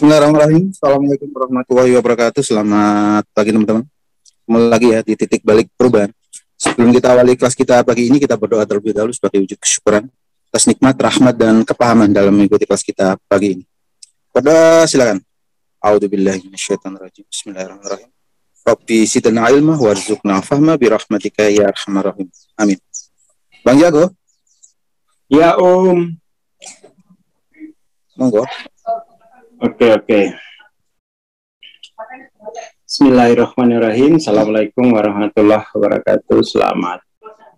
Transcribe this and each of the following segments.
Bismillahirrahmanirrahim. Assalamualaikum warahmatullahi wabarakatuh. Selamat pagi teman-teman. Kembali lagi ya di titik balik perubahan. Sebelum kita awali kelas kita pagi ini, kita berdoa terlebih dahulu sebagai wujud kesyukuran atas nikmat, rahmat, dan kepahaman dalam mengikuti kelas kita pagi ini. Berdoa silakan. A'udzubillahi minasyaitonirrajim. Bismillahirrahmanirrahim. Rabbi zidna ilma warzuqna fahma birahmatika ya arhamar rahim. Amin. Bang Jago. Ya Om. Monggo. Oke. Bismillahirrahmanirrahim. Assalamualaikum warahmatullahi wabarakatuh. Selamat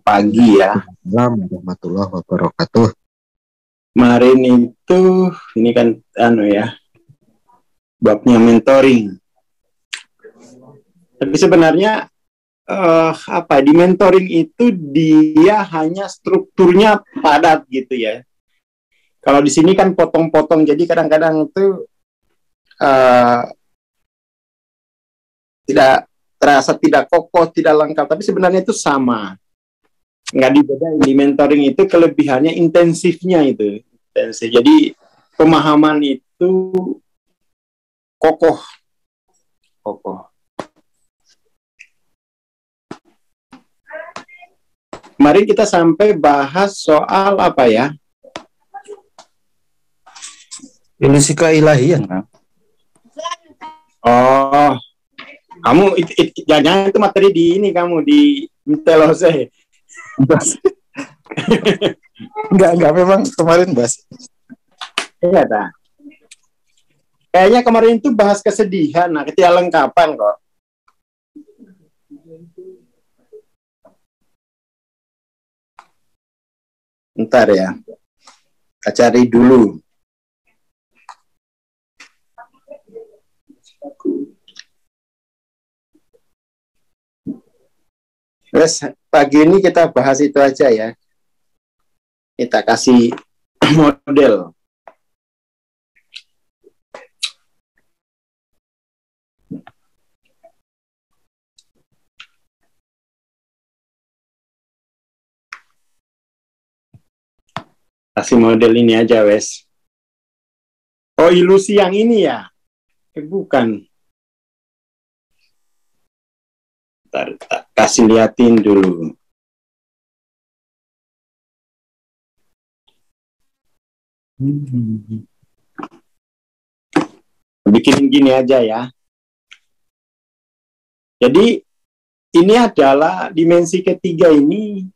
pagi ya. Assalamualaikum warahmatullahi wabarakatuh. Kemarin itu ini kan babnya mentoring. Tapi sebenarnya di mentoring itu dia hanya strukturnya padat gitu ya. Kalau di sini kan potong-potong, jadi kadang-kadang itu tidak terasa tidak kokoh, tidak lengkap, tapi sebenarnya itu sama. Nggak dibedain. Di mentoring itu kelebihannya intensifnya itu. Intensif. Jadi pemahaman itu kokoh. Kemarin kita sampai bahas soal apa ya? Ilusi keilahian, kan? Oh, kamu jangan itu materi di ini kamu di Telose. Enggak memang kemarin bahas. Iya dah. Kayaknya kemarin itu bahas kesedihan, nah ketidaklengkapan kok. Ntar ya, kita cari dulu. Terus pagi ini kita bahas itu aja ya. Kita kasih model. Kasih model ini aja, wes. Oh, ilusi yang ini ya? Bukan. Ntar, kasih liatin dulu. Bikinin gini aja ya. Jadi, ini adalah dimensi ketiga ini.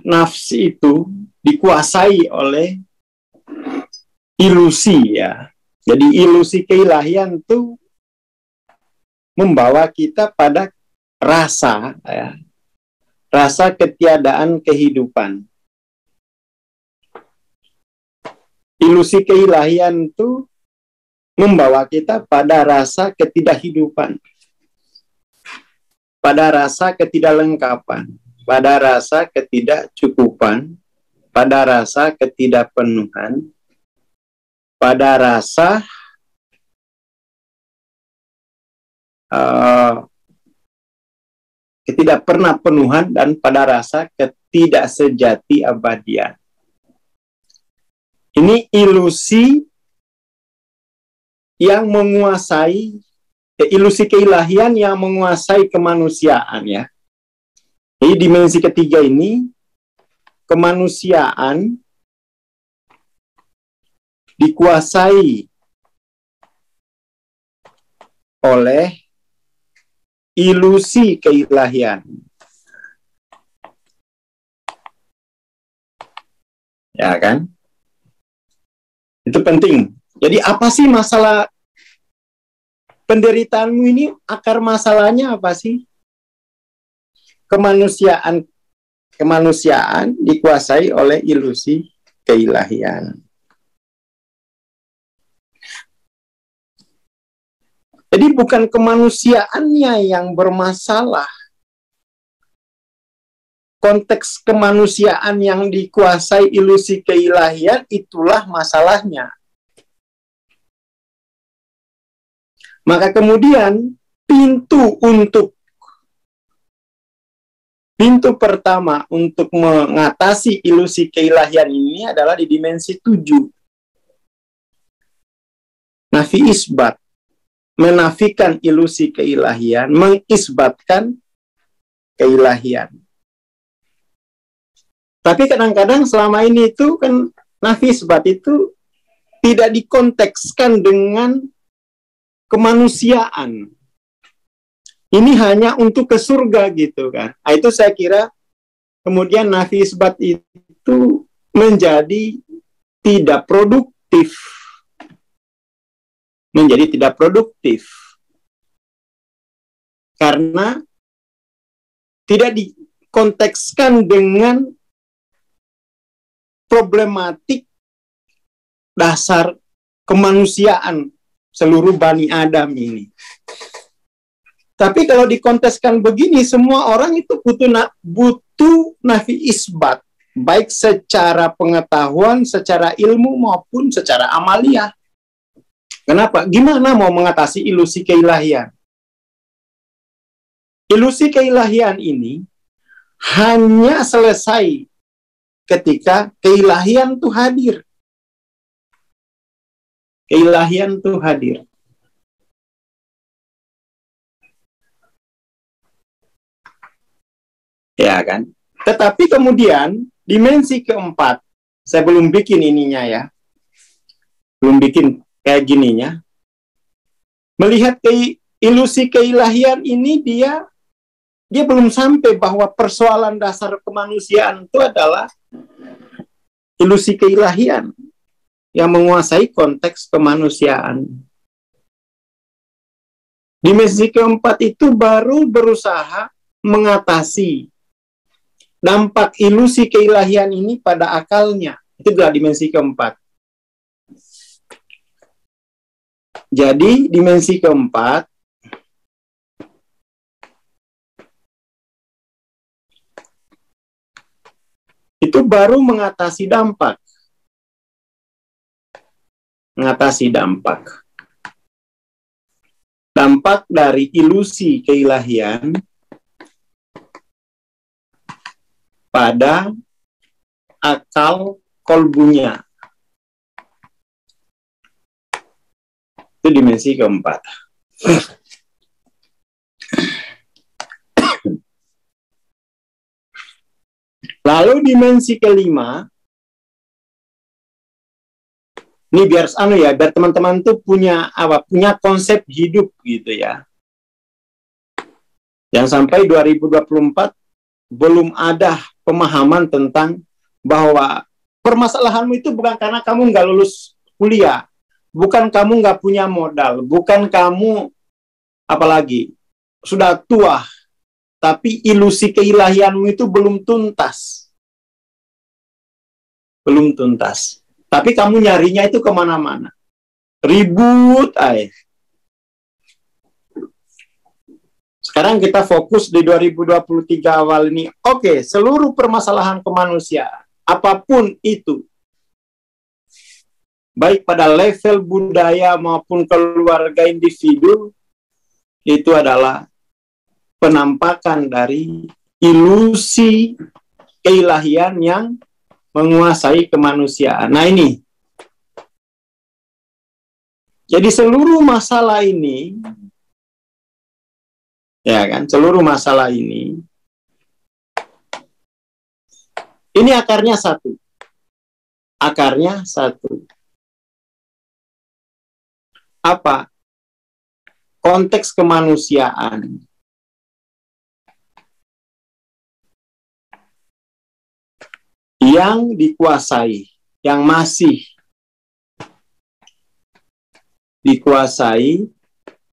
Nafsi itu dikuasai oleh ilusi ya. Jadi ilusi keilahian itu membawa kita pada rasa ya. Rasa ketiadaan kehidupan. Ilusi keilahian itu membawa kita pada rasa ketidakhidupan. Pada rasa ketidaklengkapan. Pada rasa ketidakcukupan, pada rasa ketidakpenuhan, pada rasa ketidakpernapenuhan, dan pada rasa ketidaksejati abadian. Ini ilusi yang menguasai, ilusi keilahian yang menguasai kemanusiaan ya. Jadi dimensi ketiga ini, kemanusiaan dikuasai oleh ilusi keilahian. Ya kan? Itu penting. Jadi apa sih masalah penderitaanmu ini? Akar masalahnya apa sih? Kemanusiaan dikuasai oleh ilusi keilahian. Jadi bukan kemanusiaannya yang bermasalah. Konteks kemanusiaan yang dikuasai ilusi keilahian itulah masalahnya. Maka kemudian pintu pertama untuk mengatasi ilusi keilahian ini adalah di dimensi 7. Nafi isbat, menafikan ilusi keilahian, mengisbatkan keilahian. Tapi kadang-kadang selama ini itu kan nafi isbat itu tidak dikontekskan dengan kemanusiaan. Ini hanya untuk ke surga gitu kan. Nah, itu saya kira kemudian nafi isbat itu menjadi tidak produktif. Menjadi tidak produktif. Karena tidak dikontekskan dengan problematik dasar kemanusiaan seluruh Bani Adam ini. Tapi kalau dikonteskan begini, semua orang itu butuh nafi isbat, baik secara pengetahuan, secara ilmu maupun secara amalia. Kenapa? Gimana mau mengatasi ilusi keilahian? Ilusi keilahian ini hanya selesai ketika keilahian itu hadir. Keilahian itu hadir. Ya kan? Tetapi kemudian dimensi keempat, saya belum bikin ininya ya. Belum bikin kayak gininya. Melihat ilusi keilahian ini dia belum sampai bahwa persoalan dasar kemanusiaan itu adalah ilusi keilahian yang menguasai konteks kemanusiaan. Dimensi keempat itu baru berusaha mengatasi dampak ilusi keilahian ini pada akalnya. Itu adalah dimensi keempat. Jadi dimensi keempat itu baru mengatasi dampak. Mengatasi dampak. Dampak dari ilusi keilahian pada akal kolbunya. Itu dimensi keempat. Lalu dimensi kelima, ini biar teman-teman tuh punya konsep hidup gitu ya. Yang sampai 2024 belum ada pemahaman tentang bahwa permasalahanmu itu bukan karena kamu nggak lulus kuliah, bukan kamu nggak punya modal, bukan kamu apalagi sudah tua, tapi ilusi keilahianmu itu belum tuntas. Belum tuntas. Tapi kamu nyarinya itu kemana-mana. Ribut aja. Sekarang kita fokus di 2023 awal ini. Oke, seluruh permasalahan kemanusiaan, apapun itu, baik pada level budaya maupun keluarga individu, itu adalah penampakan dari ilusi keilahian yang menguasai kemanusiaan. Nah ini. Jadi seluruh masalah ini, ya kan, seluruh masalah ini akarnya satu. Akarnya satu. Apa? Konteks kemanusiaan. Yang dikuasai, yang masih dikuasai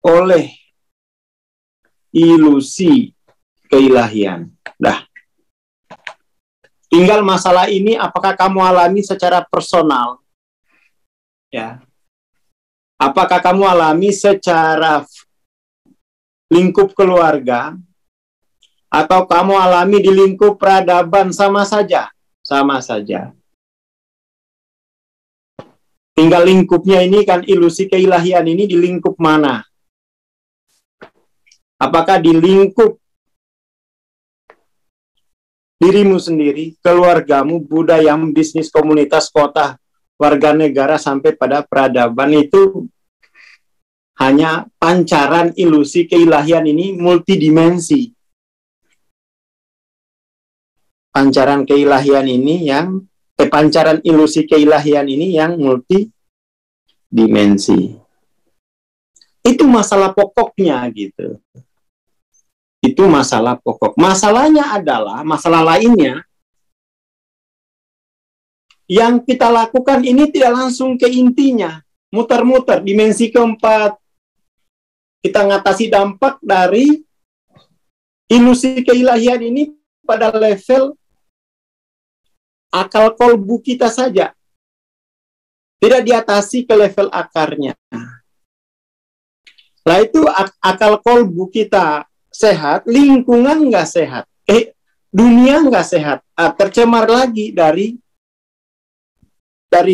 oleh ilusi keilahian. Dah. Tinggal masalah ini apakah kamu alami secara personal? Ya. Apakah kamu alami secara lingkup keluarga? Atau kamu alami di lingkup peradaban? Sama saja. Sama saja. Tinggal lingkupnya ini kan ilusi keilahian ini di lingkup mana? Apakah di lingkup dirimu sendiri, keluargamu, budayamu, bisnis, komunitas, kota, warga negara, sampai pada peradaban itu hanya pancaran ilusi keilahian ini multidimensi. Pancaran keilahian ini yang pancaran ilusi keilahian ini yang multidimensi. Itu masalah pokoknya gitu. Itu masalah pokok. Masalahnya adalah, masalah lainnya, yang kita lakukan ini tidak langsung ke intinya. Muter-muter, dimensi keempat. Kita ngatasi dampak dari ilusi keilahian ini pada level akal kolbu kita saja. Tidak diatasi ke level akarnya. Nah itu akal kolbu kita sehat, lingkungan nggak sehat. Dunia nggak sehat. Tercemar lagi dari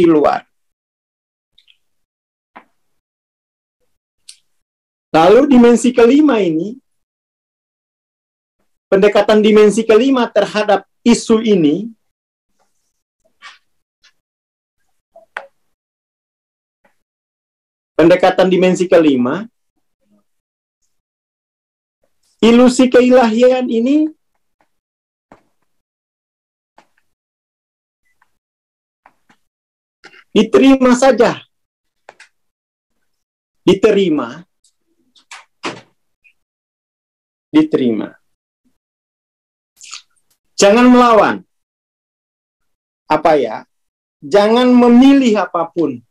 luar. Lalu dimensi kelima ini, pendekatan dimensi kelima terhadap isu ini, pendekatan dimensi kelima, ilusi keilahian ini diterima saja. Diterima. Jangan melawan. Jangan memilih apapun.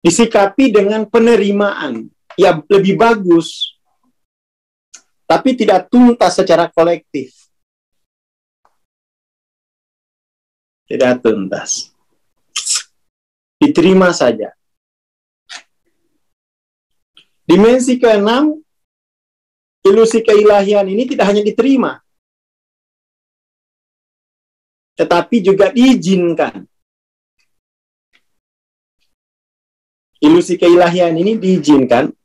Disikapi dengan penerimaan. Ya, lebih bagus. Tapi tidak tuntas secara kolektif. Tidak tuntas. Diterima saja. Dimensi keenam, ilusi keilahian ini tidak hanya diterima, tetapi juga diizinkan. Ilusi keilahian ini diizinkan,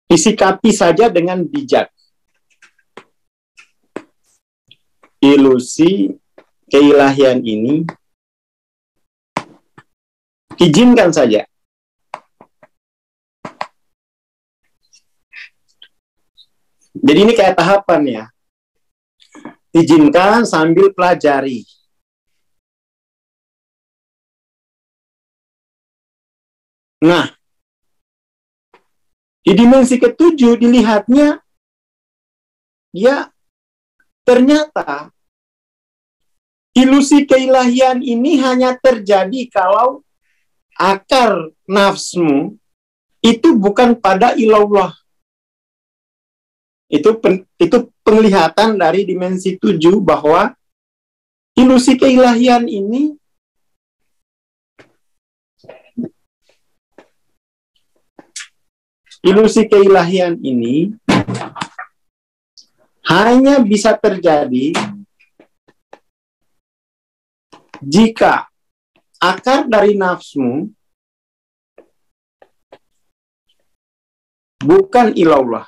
disikapi saja dengan bijak. Ilusi keilahian ini izinkan saja. Jadi ini kayak tahapan ya. Izinkan sambil pelajari. Nah, di dimensi ketujuh dilihatnya, ya ternyata ilusi keilahian ini hanya terjadi kalau akar nafsumu itu bukan pada ilallah. Itu penglihatan dari dimensi 7 bahwa ilusi keilahian ini hanya bisa terjadi jika akar dari nafsumu bukan ilallah.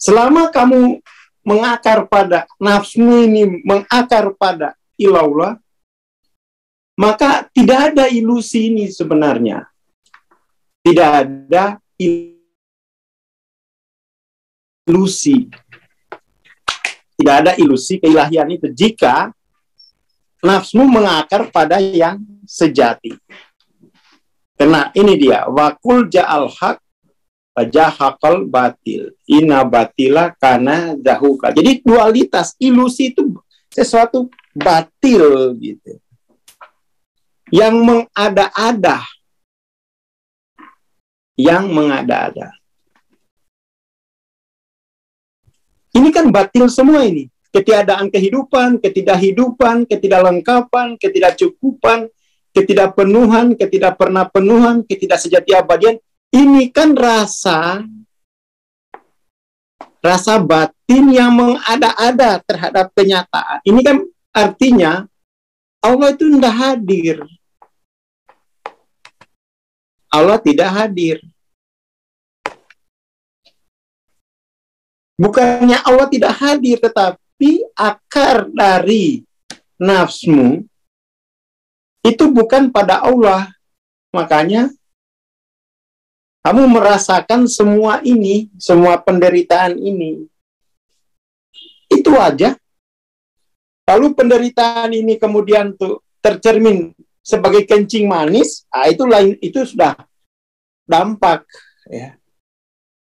Selama kamu mengakar pada nafsumu ini, mengakar pada ilallah, maka tidak ada ilusi ini sebenarnya. Tidak ada ilusi. Tidak ada ilusi keilahian itu jika nafsumu mengakar pada yang sejati. Karena ini dia, wakul ja'al haq wajahakal batil. Inna batila kana zahuka. Jadi dualitas, ilusi itu sesuatu batil gitu. Yang mengada-ada. Ini kan batil semua ini. Ketiadaan kehidupan, ketidakhidupan, ketidaklengkapan, ketidakcukupan, ketidakpenuhan, ketidakpernapenuhan, ketidaksejati abadian. Ini kan rasa batin yang mengada-ada terhadap kenyataan. Ini kan artinya Allah itu tidak hadir. Allah tidak hadir. Bukannya Allah tidak hadir, tetapi akar dari nafsmu itu bukan pada Allah. Makanya kamu merasakan semua ini, semua penderitaan ini. Itu aja. Lalu penderitaan ini kemudian tuh tercermin sebagai kencing manis, itu lain, itu sudah dampak, ya.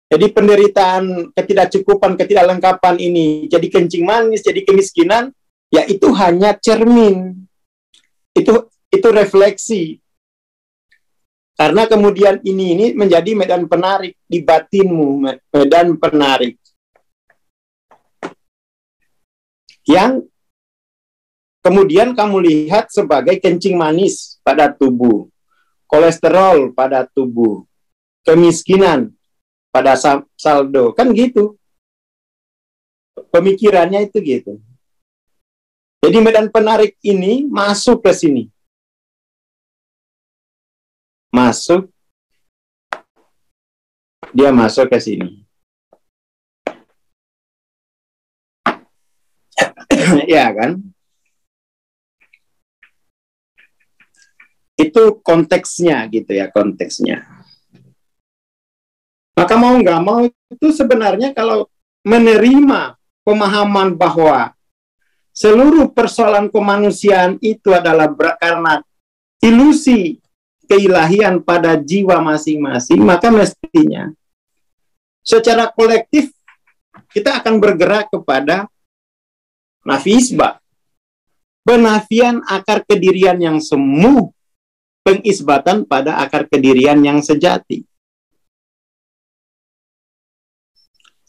Jadi penderitaan, ketidakcukupan, ketidaklengkapan ini jadi kencing manis, jadi kemiskinan, ya itu hanya cermin. Itu refleksi. Karena kemudian ini menjadi medan penarik di batinmu, medan penarik. Yang kemudian kamu lihat sebagai kencing manis pada tubuh, kolesterol pada tubuh, kemiskinan pada saldo, kan gitu. Pemikirannya itu gitu. Jadi medan penarik ini masuk ke sini. Dia masuk ke sini. Ya kan? Itu konteksnya gitu ya, konteksnya. Maka mau nggak mau itu sebenarnya kalau menerima pemahaman bahwa seluruh persoalan kemanusiaan itu adalah karena ilusi keilahian pada jiwa masing-masing, maka mestinya secara kolektif kita akan bergerak kepada nafi isbat, penafian akar kedirian yang semu, pengisbatan pada akar kedirian yang sejati.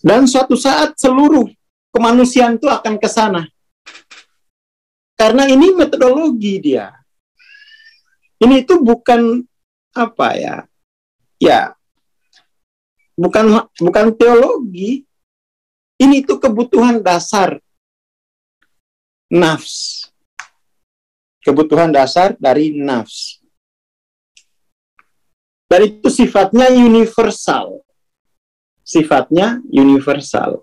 Dan suatu saat seluruh kemanusiaan itu akan ke sana. Karena ini metodologi dia. Ini itu bukan apa ya? Ya, bukan teologi. Ini itu kebutuhan dasar nafs. Kebutuhan dasar dari nafs. Dan itu sifatnya universal. Sifatnya universal.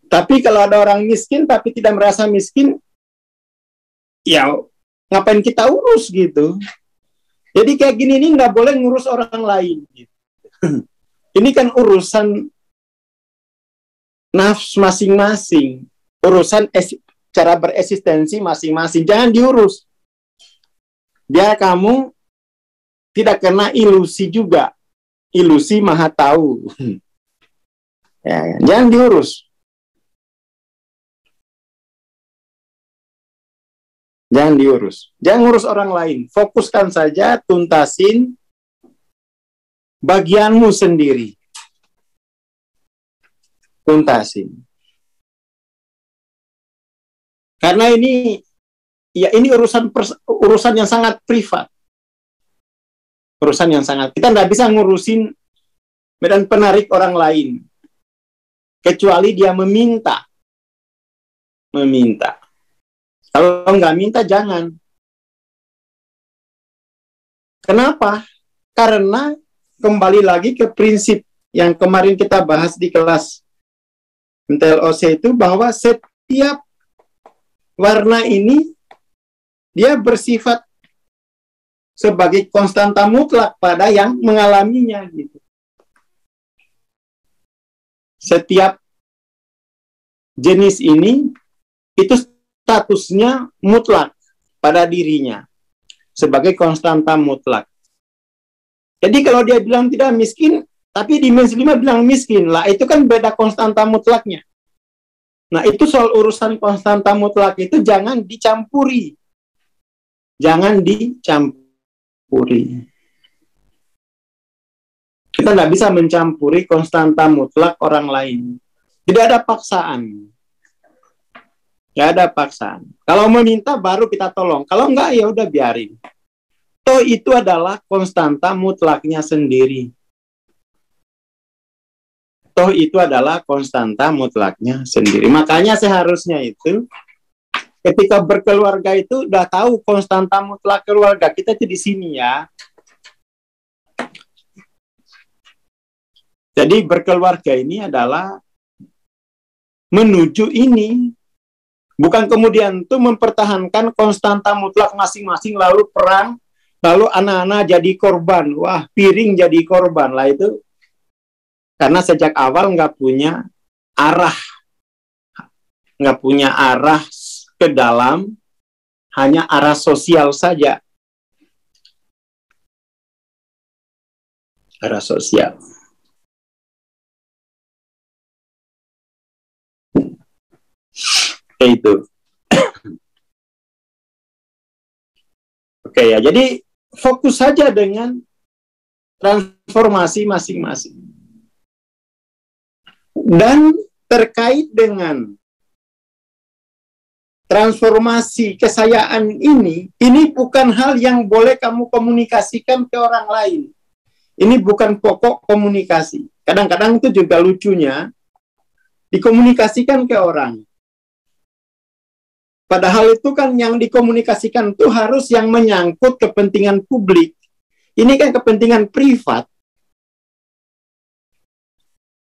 Tapi kalau ada orang miskin tapi tidak merasa miskin, ya ngapain kita urus gitu. Jadi kayak gini ini nggak boleh ngurus orang lain. Gitu. Ini kan urusan nafs masing-masing, urusan cara bereksistensi masing-masing. Jangan diurus. Biar kamu tidak kena ilusi juga. Ilusi maha tahu. Ya, jangan diurus. Jangan diurus. Jangan ngurus orang lain. Fokuskan saja, tuntasin bagianmu sendiri. Tuntasin. Karena ini urusan yang sangat privat. Urusan yang sangat, kita nggak bisa ngurusin medan penarik orang lain. Kecuali dia meminta. Kalau nggak minta, jangan. Kenapa? Karena kembali lagi ke prinsip yang kemarin kita bahas di kelas MTLOC itu, bahwa setiap warna ini dia bersifat sebagai konstanta mutlak pada yang mengalaminya gitu. Setiap jenis ini itu statusnya mutlak pada dirinya sebagai konstanta mutlak. Jadi kalau dia bilang tidak miskin, tapi dimensi 5 bilang miskin, lah itu kan beda konstanta mutlaknya. Nah itu soal urusan konstanta mutlak itu jangan dicampuri. Jangan dicampuri. Kita nggak bisa mencampuri konstanta mutlak orang lain. Tidak ada paksaan. Nggak ada paksaan. Kalau meminta baru kita tolong. Kalau enggak ya udah biarin. Toh itu adalah konstanta mutlaknya sendiri. Toh itu adalah konstanta mutlaknya sendiri. Makanya seharusnya itu ketika berkeluarga itu udah tahu konstanta mutlak keluarga kita itu di sini ya. Jadi berkeluarga ini adalah menuju ini. Bukan kemudian tuh mempertahankan konstanta mutlak masing-masing, lalu perang, lalu anak-anak jadi korban. Wah, piring jadi korban. Lah itu karena sejak awal nggak punya arah. Nggak punya arah ke dalam, hanya arah sosial saja. Arah sosial. Oke, itu. Oke ya, jadi fokus saja dengan transformasi masing-masing. Dan terkait dengan transformasi kesayaan ini bukan hal yang boleh kamu komunikasikan ke orang lain. Ini bukan pokok komunikasi. Kadang-kadang itu juga lucunya, dikomunikasikan ke orang. Padahal itu kan yang dikomunikasikan itu harus yang menyangkut kepentingan publik. Ini kan kepentingan privat.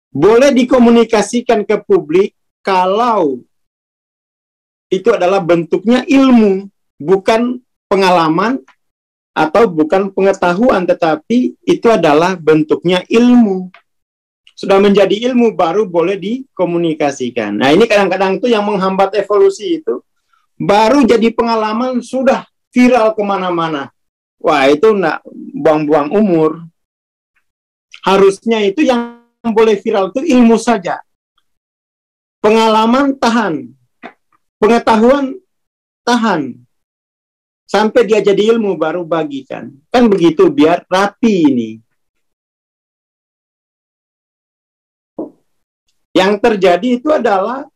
Boleh dikomunikasikan ke publik kalau itu adalah bentuknya ilmu, bukan pengalaman atau bukan pengetahuan, tetapi itu adalah bentuknya ilmu. Sudah menjadi ilmu baru boleh dikomunikasikan. Nah, ini kadang-kadang itu yang menghambat evolusi itu. Baru jadi pengalaman sudah viral kemana-mana. Wah, itu enggak, buang-buang umur. Harusnya itu yang boleh viral itu ilmu saja. Pengalaman tahan. Pengetahuan tahan. Sampai dia jadi ilmu baru bagikan. Kan begitu biar rapi ini. Yang terjadi itu adalah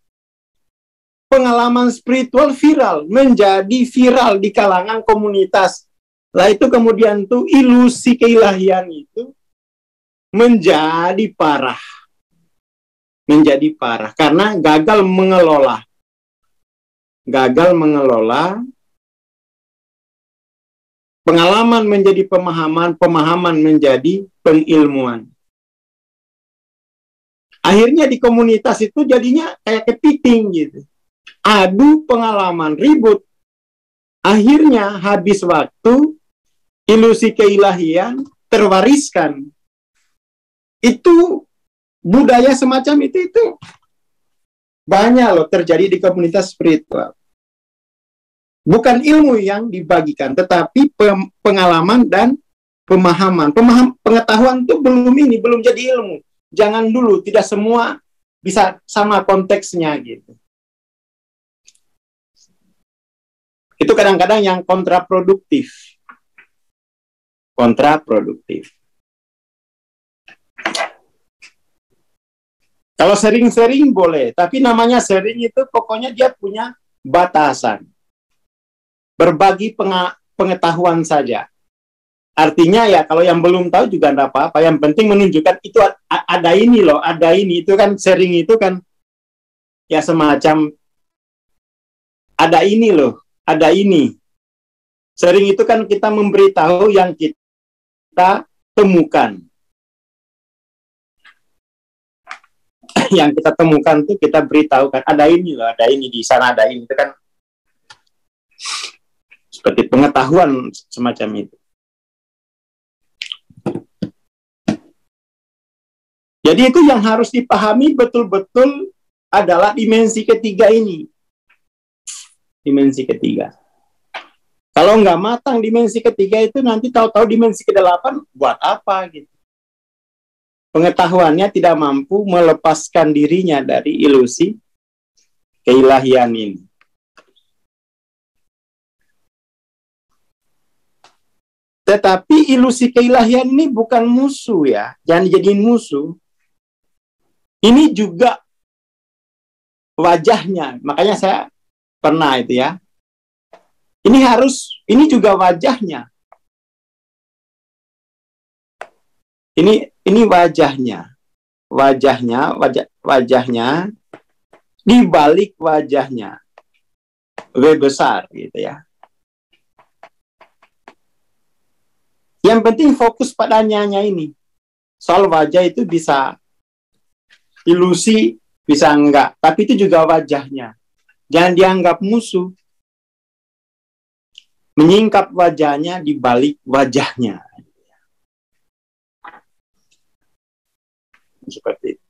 pengalaman spiritual viral, menjadi viral di kalangan komunitas. Lah itu kemudian tuh ilusi keilahian itu menjadi parah. Menjadi parah karena gagal mengelola. Gagal mengelola. Pengalaman menjadi pemahaman, pemahaman menjadi pengilmuan. Akhirnya di komunitas itu jadinya kayak kepiting gitu. Adu pengalaman, ribut. Akhirnya habis waktu, ilusi keilahian terwariskan. Itu budaya semacam itu banyak loh terjadi di komunitas spiritual. Bukan ilmu yang dibagikan, tetapi pengalaman dan pemahaman. Pengetahuan itu belum jadi ilmu. Jangan dulu, tidak semua bisa sama konteksnya gitu. Itu kadang-kadang yang kontraproduktif. Kontraproduktif. Kalau sering-sering boleh, tapi namanya sering itu pokoknya dia punya batasan. Berbagi pengetahuan saja. Artinya ya kalau yang belum tahu juga tidak apa-apa. Yang penting menunjukkan itu ada ini loh, ada ini. Itu kan sharing itu kan ya semacam ada ini loh, ada ini. Sharing itu kan kita memberitahu yang kita temukan. Yang kita temukan itu kita beritahukan ada ini loh, ada ini di sana, ada ini. Itu kan seperti pengetahuan semacam itu. Jadi itu yang harus dipahami betul-betul adalah dimensi ketiga ini. Dimensi ketiga. Kalau nggak matang dimensi ketiga itu nanti tahu-tahu dimensi ke-8 buat apa gitu. Pengetahuannya tidak mampu melepaskan dirinya dari ilusi keilahian ini. Tetapi ilusi keilahian ini bukan musuh ya. Jangan dijadiin musuh. Ini juga wajahnya. Makanya saya pernah itu ya. Ini juga wajahnya. Ini wajahnya. Wajahnya di balik wajahnya. W besar gitu ya. Yang penting fokus padanya ini. Soal wajah itu bisa ilusi bisa enggak, tapi itu juga wajahnya. Jangan dianggap musuh. Menyingkap wajahnya di balik wajahnya. Seperti itu.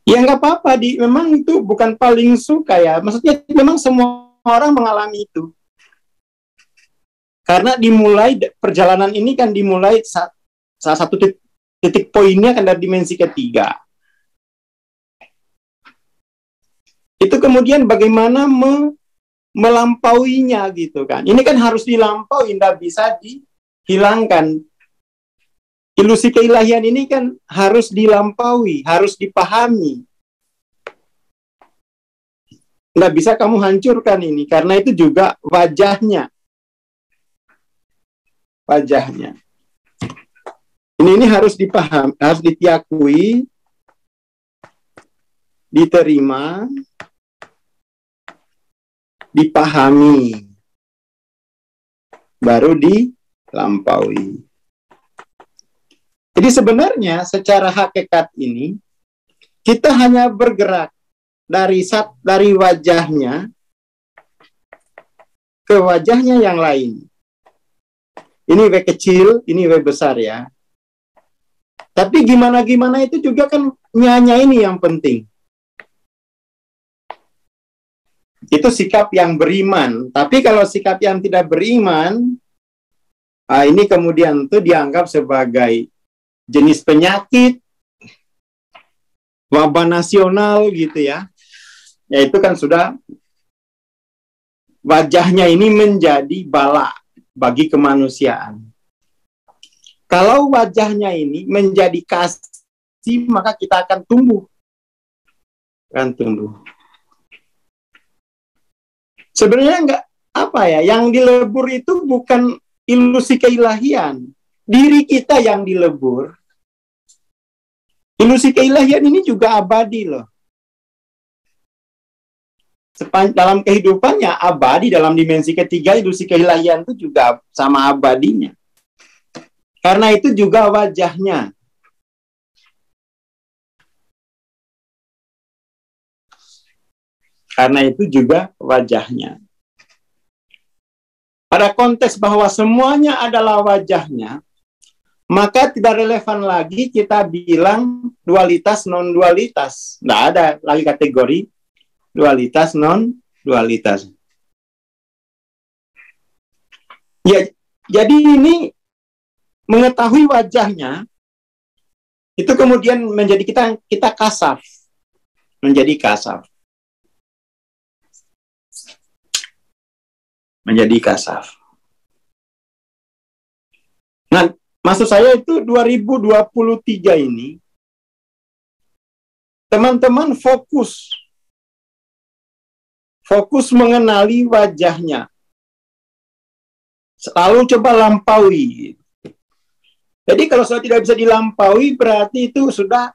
Ya nggak apa-apa, memang itu bukan paling suka ya. Maksudnya memang semua orang mengalami itu. Karena dimulai perjalanan ini kan dimulai salah satu titik poinnya kan dari dimensi ketiga. Itu kemudian bagaimana melampauinya gitu kan. Ini kan harus dilampaui, tidak bisa dihilangkan. Ilusi keilahian ini kan harus dilampaui, harus dipahami. Nggak bisa kamu hancurkan ini, karena itu juga wajahnya. Wajahnya. Ini harus dipahami, harus diakui, diterima, dipahami, baru dilampaui. Jadi sebenarnya secara hakikat ini kita hanya bergerak dari wajahnya ke wajahnya yang lain. Ini W kecil, ini W besar ya. Tapi gimana itu juga kan nyanya ini yang penting. Itu sikap yang beriman. Tapi kalau sikap yang tidak beriman, ini kemudian tuh dianggap sebagai jenis penyakit, wabah nasional gitu ya. Ya itu kan sudah wajahnya ini menjadi bala bagi kemanusiaan. Kalau wajahnya ini menjadi kasih, maka kita akan tumbuh. Akan tumbuh. Sebenarnya enggak apa ya, yang dilebur itu bukan ilusi keilahian. Diri kita yang dilebur. Ilusi keilahian ini juga abadi loh. Dalam kehidupannya abadi, dalam dimensi ketiga ilusi keilahian itu juga sama abadinya. Karena itu juga wajahnya. Karena itu juga wajahnya. Pada konteks bahwa semuanya adalah wajahnya, maka tidak relevan lagi kita bilang dualitas non-dualitas. Tidak ada lagi kategori dualitas non-dualitas. Ya, jadi ini mengetahui wajahnya itu kemudian menjadi kita kasaf. Menjadi kasaf. Menjadi kasaf. Nah, maksud saya itu 2023 ini teman-teman fokus mengenali wajahnya. Selalu coba lampaui. Jadi kalau sudah tidak bisa dilampaui berarti itu sudah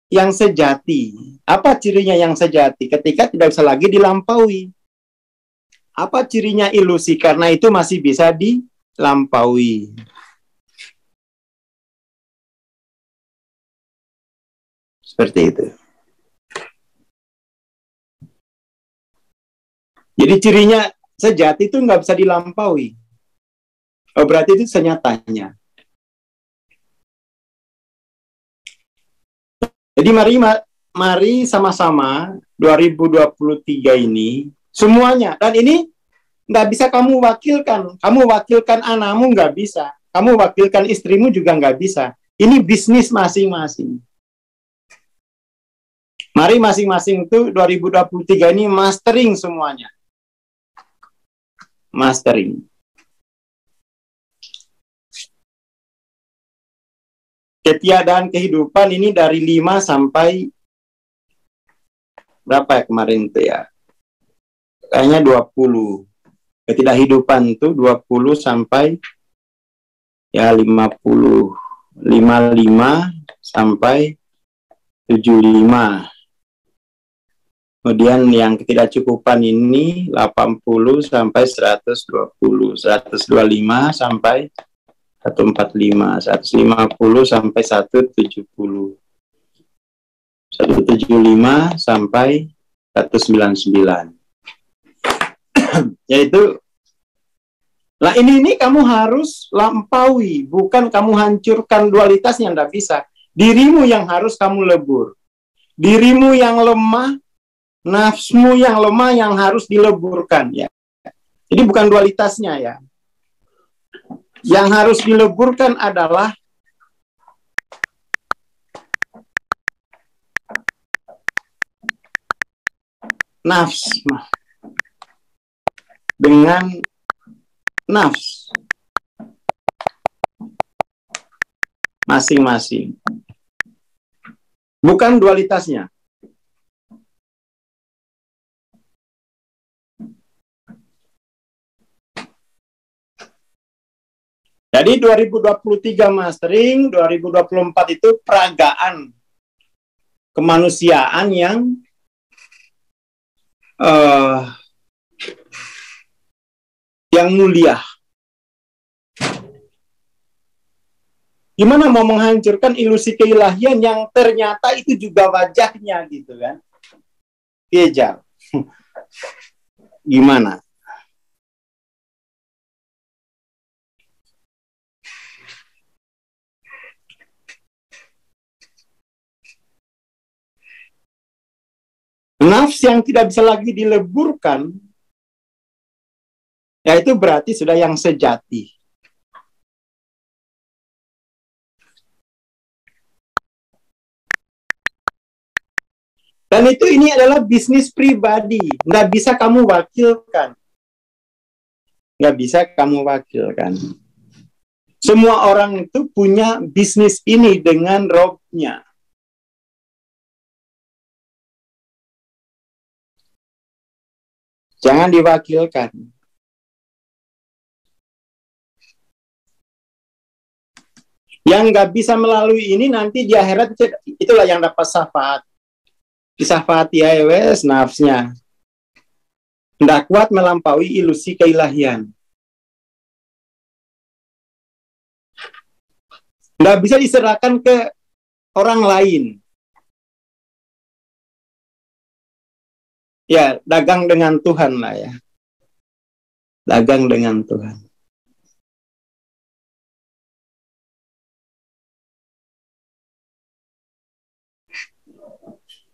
yang sejati. Apa cirinya yang sejati? Ketika tidak bisa lagi dilampaui. Apa cirinya ilusi? Karena itu masih bisa dilampaui. Seperti itu. Jadi cirinya sejati itu nggak bisa dilampaui. Oh, berarti itu senyatanya. Jadi mari sama-sama 2023 ini semuanya, dan ini nggak bisa kamu wakilkan. Kamu wakilkan anakmu nggak bisa. Kamu wakilkan istrimu juga nggak bisa. Ini bisnis masing-masing. Mari masing-masing itu 2023 ini mastering semuanya. Mastering. Ketiadaan kehidupan ini dari 5 sampai berapa ya kemarin itu ya? Kayaknya 20. Ketidakhidupan itu 20 sampai ya 50. 55 sampai 75. Kemudian yang ketidakcukupan ini 80 sampai 120. 125 sampai 145, 150 sampai 170. 175 sampai 199. Yaitu, nah ini kamu harus lampaui, bukan kamu hancurkan dualitasnya, tidak bisa. Dirimu yang harus kamu lebur. Dirimu yang lemah, nafsumu yang lemah yang harus dileburkan, ya. Jadi bukan dualitasnya, ya. Yang harus dileburkan adalah nafs dengan nafs masing-masing, bukan dualitasnya. Jadi 2023 mastering, 2024 itu peragaan kemanusiaan yang mulia. Gimana mau menghancurkan ilusi keilahian yang ternyata itu juga wajahnya, gitu kan? Kejam. Gimana? Nafs yang tidak bisa lagi dileburkan, ya itu berarti sudah yang sejati. Dan ini adalah bisnis pribadi, nggak bisa kamu wakilkan. Nggak bisa kamu wakilkan. Semua orang itu punya bisnis ini dengan robnya. Jangan diwakilkan. Yang nggak bisa melalui ini nanti di akhirat itulah yang dapat syafaat. Disafati wes nafsnya. Tidak kuat melampaui ilusi keilahian. Tidak bisa diserahkan ke orang lain. Ya, dagang dengan Tuhan lah ya. Dagang dengan Tuhan.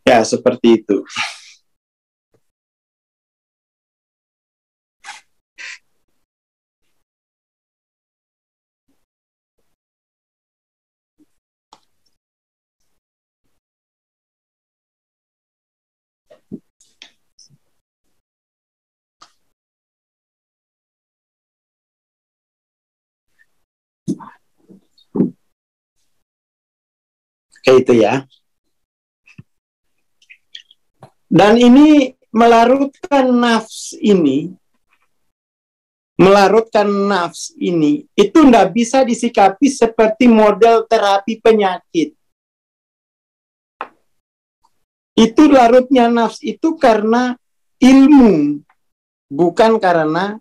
Ya, seperti itu. Kayak itu ya. Dan ini melarutkan nafs ini, itu tidak bisa disikapi seperti model terapi penyakit. Itu larutnya nafs itu karena ilmu, bukan karena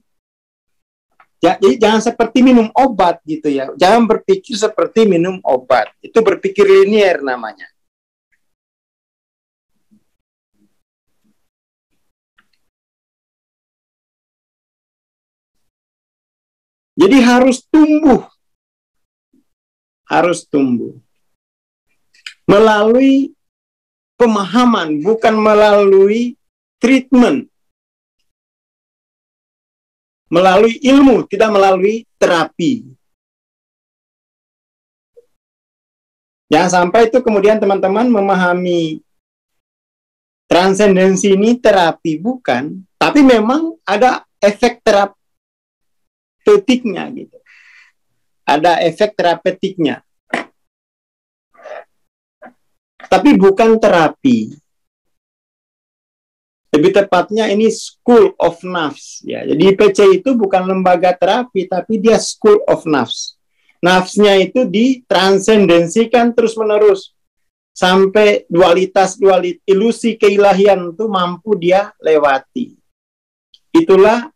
ya, jadi jangan seperti minum obat gitu ya. Jangan berpikir seperti minum obat. Itu berpikir linier namanya. Jadi harus tumbuh melalui pemahaman, bukan melalui treatment, melalui ilmu, tidak melalui terapi. Jangan sampai itu kemudian teman-teman memahami transendensi ini terapi, bukan, tapi memang ada efek terapeutiknya gitu. Ada efek terapeutiknya. Tapi bukan terapi. Lebih tepatnya ini school of nafs ya. Jadi PC itu bukan lembaga terapi, tapi dia school of nafs. Nafsnya itu ditransendensikan terus-menerus sampai dualitas ilusi keilahian itu mampu dia lewati. Itulah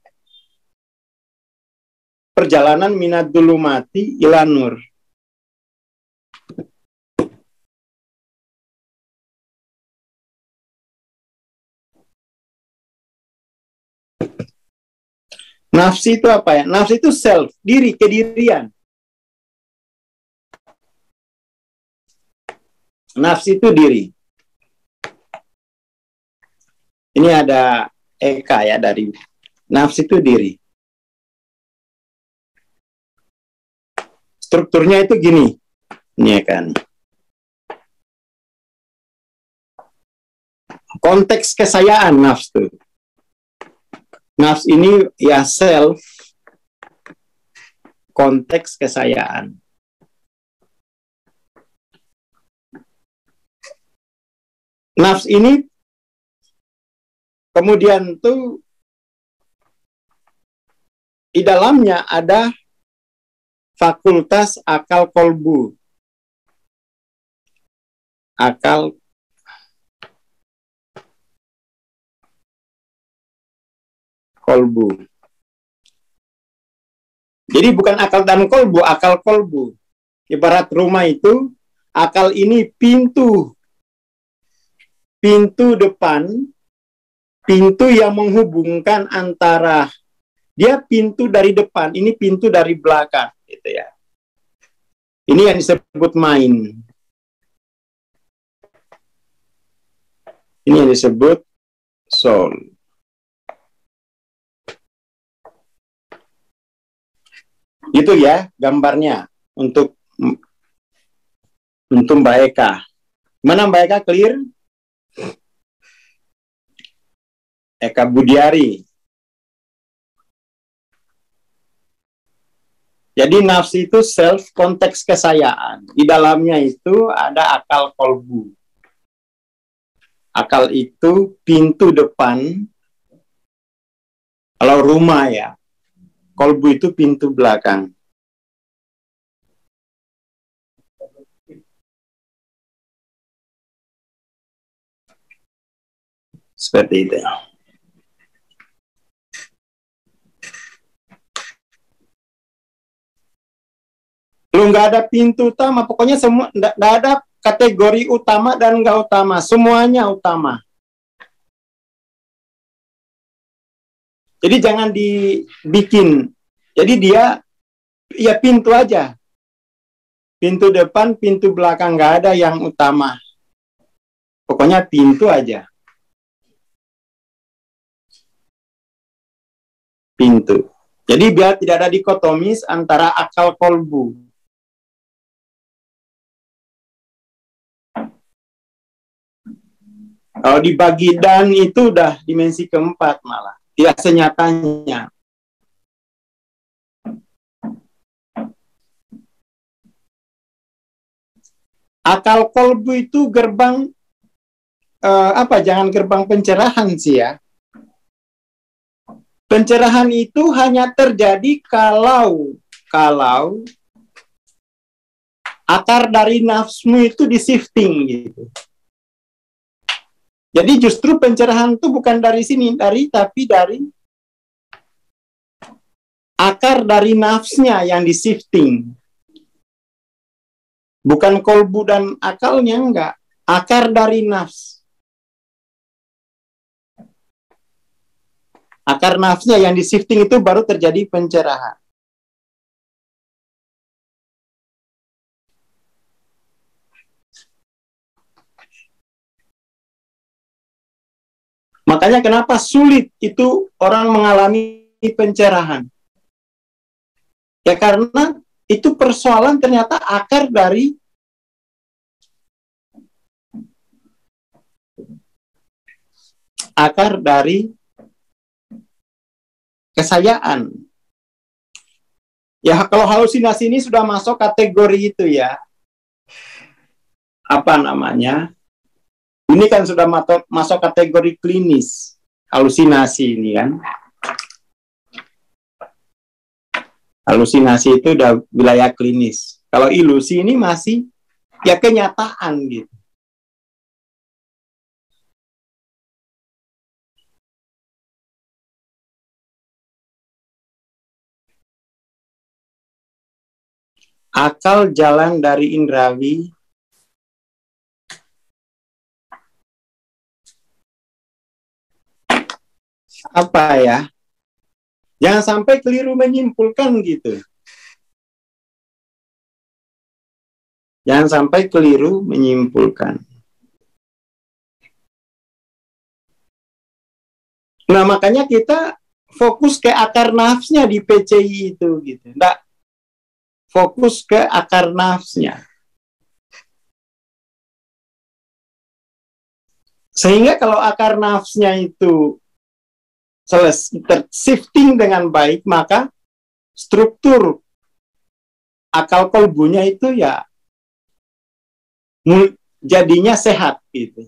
perjalanan minad dzulumati ila nur. Nafsi itu apa ya? Nafsi itu self, diri, kedirian. Nafsi itu diri. Ini ada Eka ya dari nafsi itu diri. Strukturnya itu gini. Ini kan. Konteks kesayaan nafsu. Nafs ini ya self, konteks kesayaan. Nafs ini kemudian tuh di dalamnya ada fakultas akal kolbu. Akal kolbu. Jadi bukan akal dan kolbu, akal kolbu. Ibarat rumah itu, akal ini pintu depan, pintu yang menghubungkan antara dia pintu dari depan, ini pintu dari belakang, gitu ya. Ini yang disebut mind. Ini yang disebut soul. Itu ya gambarnya untuk Mbak Eka. Mana Mbak Eka, clear? Eka Budiari. Jadi nafsi itu self, konteks kesayaan. Di dalamnya itu ada akal kolbu. Akal itu pintu depan. Kalau rumah ya, kolbu itu pintu belakang. Seperti itu. Lu nggak ada pintu utama, pokoknya semua nggak ada kategori utama dan nggak utama, semuanya utama. Jadi jangan dibikin. Jadi dia ya pintu aja. Pintu depan, pintu belakang, nggak ada yang utama. Pokoknya pintu aja. Pintu. Jadi biar tidak ada dikotomis antara akal kolbu. Kalau dibagi dan itu udah dimensi keempat malah. Tidak senyatanya. Akal kolbu itu gerbang jangan gerbang pencerahan sih ya. Pencerahan itu hanya terjadi kalau akar dari nafsu itu di shifting gitu. Jadi justru pencerahan itu bukan dari sini, tapi dari akar dari nafsnya yang di shifting. Bukan kolbu dan akalnya, enggak. Akar dari nafs. Akar nafsnya yang di shifting itu baru terjadi pencerahan. Makanya kenapa sulit itu orang mengalami pencerahan. Ya karena itu persoalan ternyata akar dari kesayaan. Ya kalau halusinasi ini sudah masuk kategori itu ya. Apa namanya? Ini kan sudah masuk kategori klinis. Halusinasi ini kan. Halusinasi itu udah wilayah klinis. Kalau ilusi ini masih ya kenyataan gitu. akal jalan dari indrawi, apa ya? Jangan sampai keliru menyimpulkan gitu. Jangan sampai keliru menyimpulkan. Nah, makanya kita fokus ke akar nafsnya di PCI itu gitu. Nggak fokus ke akar nafsnya. Sehingga kalau akar nafsnya itu shifting dengan baik, maka struktur akal kolbunya itu ya jadinya sehat gitu.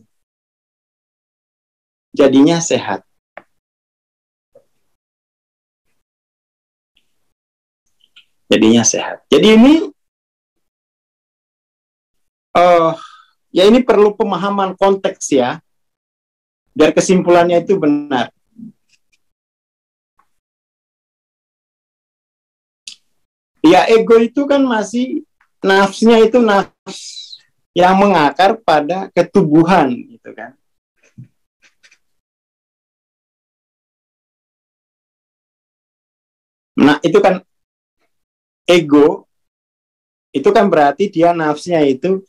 Jadinya sehat. Jadinya sehat. Jadi ini ya ini perlu pemahaman konteks ya, biar kesimpulannya itu benar. Ya ego itu kan masih nafsnya itu nafs yang mengakar pada ketubuhan gitu kan. Nah itu kan ego, itu kan berarti dia nafsnya itu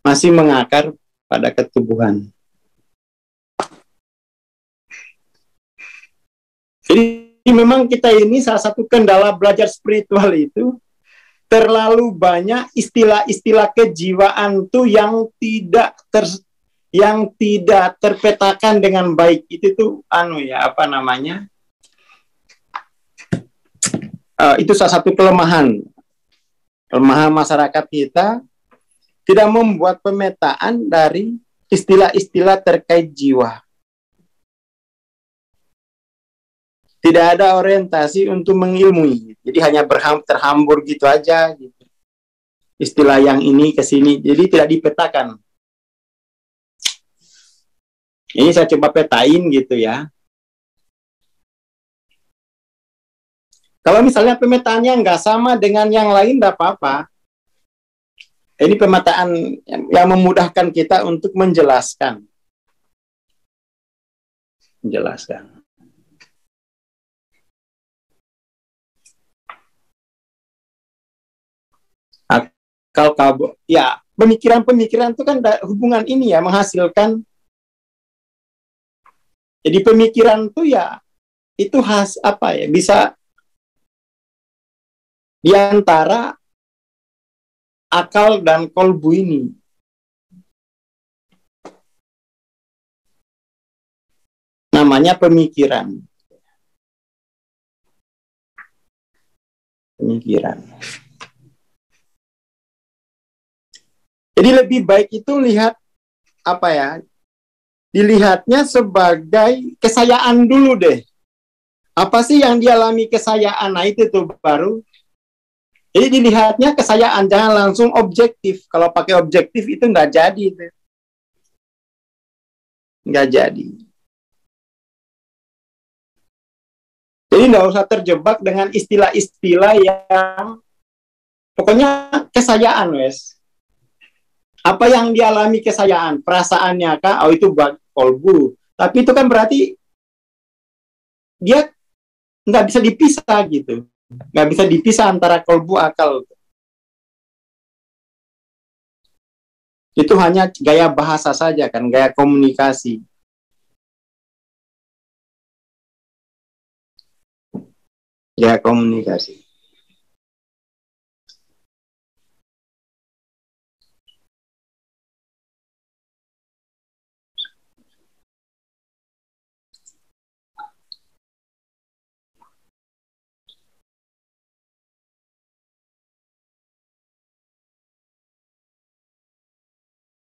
masih mengakar pada ketubuhan. Jadi memang kita ini salah satu kendala belajar spiritual itu terlalu banyak istilah-istilah kejiwaan tuh yang tidak terpetakan dengan baik. Itu tuh apa namanya? Itu salah satu kelemahan masyarakat kita, tidak membuat pemetaan dari istilah-istilah terkait jiwa. Tidak ada orientasi untuk mengilmui. Jadi hanya terhambur gitu aja. Gitu. Istilah yang ini ke sini. Jadi tidak dipetakan. Ini saya coba petain gitu ya. Kalau misalnya pemetaannya nggak sama dengan yang lain, nggak apa-apa. Ini pemetaan yang memudahkan kita untuk menjelaskan. Akal ya, pemikiran-pemikiran itu kan hubungan ini ya, menghasilkan. Jadi pemikiran itu ya, itu bisa di antara akal dan kolbu ini. Namanya pemikiran. Jadi lebih baik itu lihat dilihatnya sebagai kesayaan dulu deh. Apa sih yang dialami kesayaan? Nah itu tuh baru. Jadi dilihatnya kesayaan, jangan langsung objektif. Kalau pakai objektif itu nggak jadi. Nggak jadi. Jadi nggak usah terjebak dengan istilah-istilah yang pokoknya kesayaan, wes. Apa yang dialami kesayaan? Perasaannya kah? Oh itu kolbu. Tapi itu kan berarti dia nggak bisa dipisah gitu. Nggak bisa dipisah antara kolbu akal. Itu hanya gaya bahasa saja kan, gaya komunikasi. Gaya komunikasi.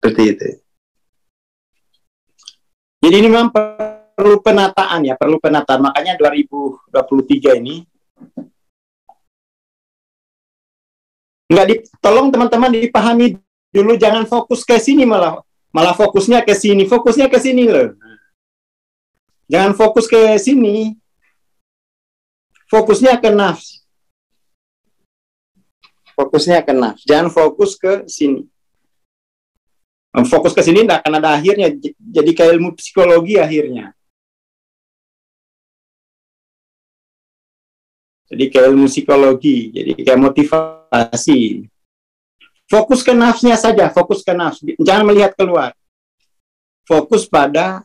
Seperti itu. Jadi ini memang perlu penataan ya, perlu penataan. Makanya 2023 ini tolong teman-teman dipahami dulu, jangan fokus ke sini malah fokusnya ke sini loh. Jangan fokus ke sini. Fokusnya ke nafs. Fokusnya ke nafs. Jangan fokus ke sini. Fokus ke sini tidak akan ada akhirnya. Jadi kayak ilmu psikologi akhirnya. Jadi kayak ilmu psikologi. Jadi kayak motivasi. Fokus ke nafsnya saja. Fokus ke nafs. Jangan melihat keluar. Fokus pada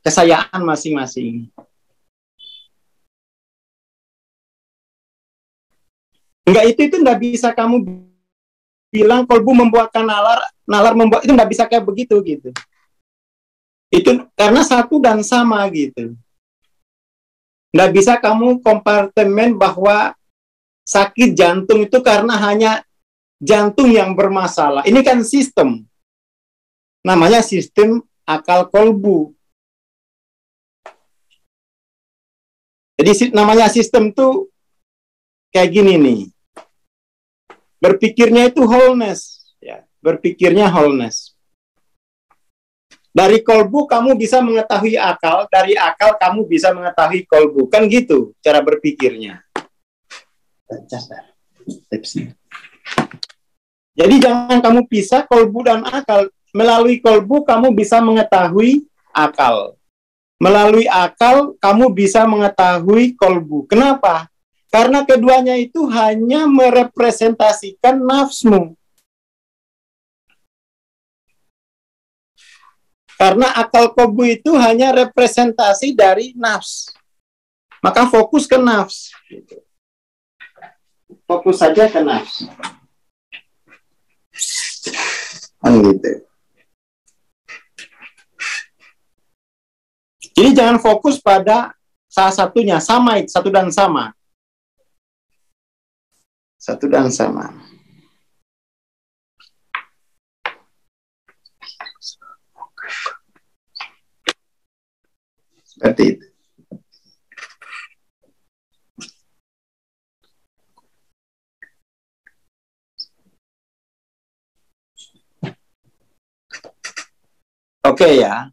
kesayaan masing-masing. Enggak, itu enggak bisa kamu bilang kolbu membuatkan nalar membuat, itu enggak bisa kayak begitu gitu. Itu karena satu dan sama gitu. Enggak bisa kamu kompartemen bahwa sakit jantung itu karena hanya jantung yang bermasalah. Ini kan sistem. Namanya sistem akal kolbu. Jadi namanya sistem tuh kayak gini nih. Berpikirnya itu wholeness, ya. Berpikirnya wholeness. Dari kolbu kamu bisa mengetahui akal, dari akal kamu bisa mengetahui kolbu. Kan gitu cara berpikirnya. Jadi jangan kamu pisah kolbu dan akal. Melalui kolbu kamu bisa mengetahui akal. Melalui akal kamu bisa mengetahui kolbu. Kenapa? Karena keduanya itu hanya merepresentasikan nafsmu. Karena akal kolbu itu hanya representasi dari nafs. Maka fokus ke nafs. Fokus saja ke nafs. Gitu. Jadi jangan fokus pada salah satunya, sama, satu dan sama. Satu dan sama. Seperti itu. Oke ya.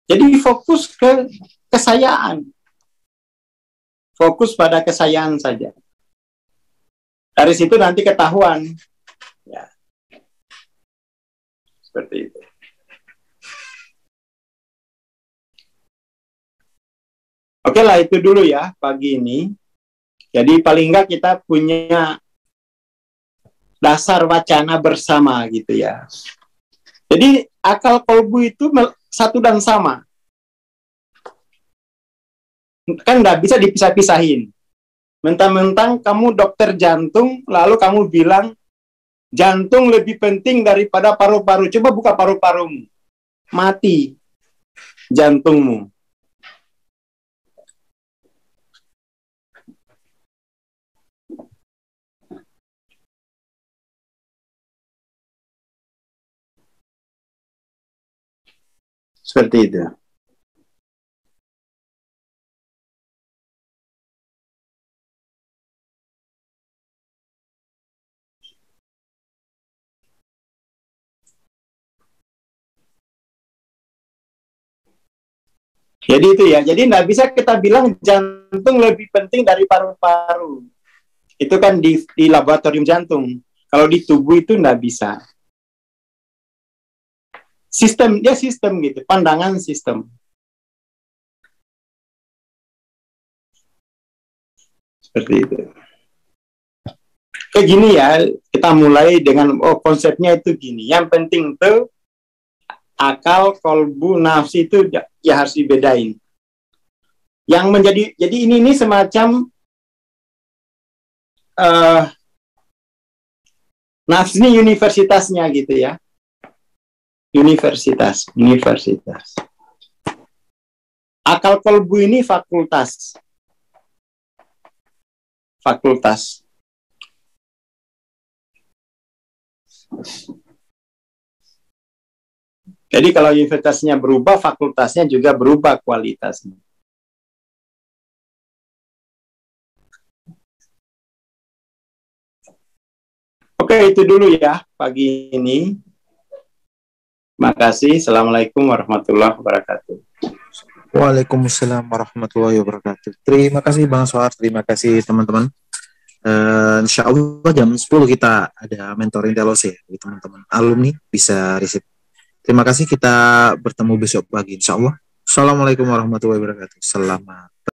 Jadi fokus ke kesayaan. Fokus pada kesayaan saja. Dari situ nanti ketahuan. Ya. Seperti itu. Oke lah, itu dulu ya pagi ini. Jadi paling enggak kita punya dasar wacana bersama gitu ya. Jadi akal kolbu itu satu dan sama. Kan nggak bisa dipisah-pisahin. Mentang-mentang kamu dokter jantung, lalu kamu bilang jantung lebih penting daripada paru-paru. Coba buka paru-parumu. Mati jantungmu. Seperti itu. Jadi itu ya. Jadi nggak bisa kita bilang jantung lebih penting dari paru-paru. Itu kan di laboratorium jantung. Kalau di tubuh itu nggak bisa. Sistem, dia sistem gitu. Pandangan sistem. Seperti itu. Kayak gini ya, kita mulai dengan konsepnya itu gini. Yang penting tuh akal, kolbu, nafsi itu ya harus dibedain. Yang menjadi, jadi ini semacam nafsi ini universitasnya gitu ya. Universitas. Akal kolbu ini fakultas. Jadi kalau universitasnya berubah, fakultasnya juga berubah kualitasnya. Oke, itu dulu ya pagi ini. Terima kasih. Assalamualaikum warahmatullahi wabarakatuh. Waalaikumsalam warahmatullahi wabarakatuh. Terima kasih Bang Sohar, terima kasih teman-teman. Insya Allah jam 10 kita ada mentoring TLC ya, jadi teman-teman alumni bisa receive. Terima kasih, kita bertemu besok pagi insya Allah. Assalamualaikum warahmatullahi wabarakatuh. Selamat